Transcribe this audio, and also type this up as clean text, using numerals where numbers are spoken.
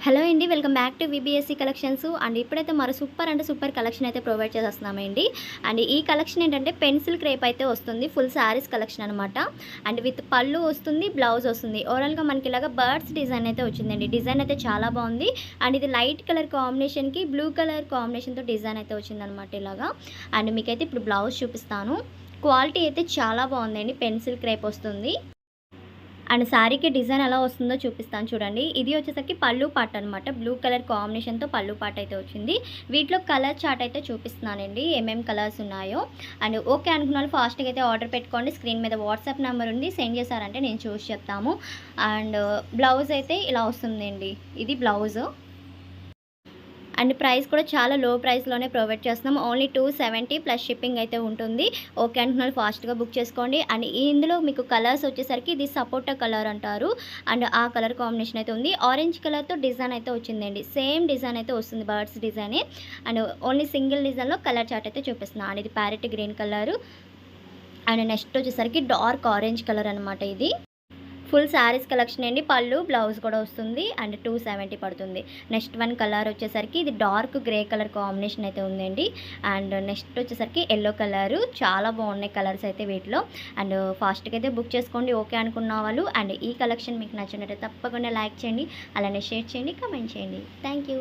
Hello అండి, welcome back to VBSC collections. And ఇప్పుడైతే మరో సూపర్ అంటే సూపర్ కలెక్షన్ అయితే ప్రొవైడ్ చేసేస్తున్నామండి. అండ్ ఈ కలెక్షన్ ఏంటంటే పెన్సిల్ క్రేప్ అయితే వస్తుంది, ఫుల్ శారీస్ కలెక్షన్ అనమాట. అండ్ విత్ పళ్ళు వస్తుంది, బ్లౌజ్ వస్తుంది. ఓవరాల్గా మనకి ఇలాగ బర్డ్స్ డిజైన్ అయితే వచ్చిందండి. డిజైన్ అయితే చాలా బాగుంది. అండ్ ఇది లైట్ కలర్ కాంబినేషన్కి బ్లూ కలర్ కాంబినేషన్తో డిజైన్ అయితే వచ్చిందనమాట ఇలాగా. అండ్ మీకైతే ఇప్పుడు బ్లౌజ్ చూపిస్తాను. క్వాలిటీ అయితే చాలా బాగుందండి, పెన్సిల్ క్రేప్ వస్తుంది. అండ్ శారీకి డిజైన్ ఎలా వస్తుందో చూపిస్తాను చూడండి. ఇది వచ్చేసరికి పళ్ళు పాట అనమాట. బ్లూ కలర్ కాంబినేషన్తో పళ్ళు పాట అయితే వచ్చింది. వీటిలో కలర్ చార్ట్ అయితే చూపిస్తున్నానండి, ఏమేమి కలర్స్ ఉన్నాయో. అండ్ ఓకే అనుకున్న వాళ్ళు ఫాస్ట్గా అయితే ఆర్డర్ పెట్టుకోండి. స్క్రీన్ మీద వాట్సాప్ నెంబర్ ఉంది, సెండ్ చేశారంటే నేను చూసి చెప్తాము. అండ్ బ్లౌజ్ అయితే ఇలా వస్తుందండి, ఇది బ్లౌజు. అండ్ ప్రైస్ కూడా చాలా లో ప్రైస్లోనే ప్రొవైడ్ చేస్తున్నాం. ఓన్లీ 270 ప్లస్ షిప్పింగ్ అయితే ఉంటుంది. ఓకే అంటున్నారు ఫాస్ట్గా బుక్ చేసుకోండి. అండ్ ఇందులో మీకు కలర్స్ వచ్చేసరికి ఇది సపోటా కలర్ అంటారు. అండ్ ఆ కలర్ కాంబినేషన్ అయితే ఉంది. ఆరెంజ్ కలర్తో డిజైన్ అయితే వచ్చిందండి, సేమ్ డిజైన్ అయితే వస్తుంది, బర్డ్స్ డిజైనే. అండ్ ఓన్లీ సింగిల్ డిజైన్లో కలర్ చార్ట్ అయితే చూపిస్తున్నాను. అండ్ ఇది parrot green colour. And next వచ్చేసరికి డార్క్ ఆరెంజ్ కలర్ అనమాట. ఇది ఫుల్ శారీస్ కలెక్షన్ అండి. పళ్ళు బ్లౌజ్ కూడా వస్తుంది. అండ్ 270 పడుతుంది. నెక్స్ట్ వన్ కలర్ వచ్చేసరికి ఇది డార్క్ గ్రే కలర్ కాంబినేషన్ అయితే ఉందండి. అండ్ నెక్స్ట్ వచ్చేసరికి ఎల్లో కలరు. చాలా బాగున్నాయి కలర్స్ అయితే వీటిలో. అండ్ ఫాస్ట్గా అయితే బుక్ చేసుకోండి ఓకే అనుకున్న వాళ్ళు. అండ్ ఈ కలెక్షన్ మీకు నచ్చినట్లయితే తప్పకుండా లైక్ చేయండి, అలానే షేర్ చేయండి, కమెంట్ చేయండి. Thank you.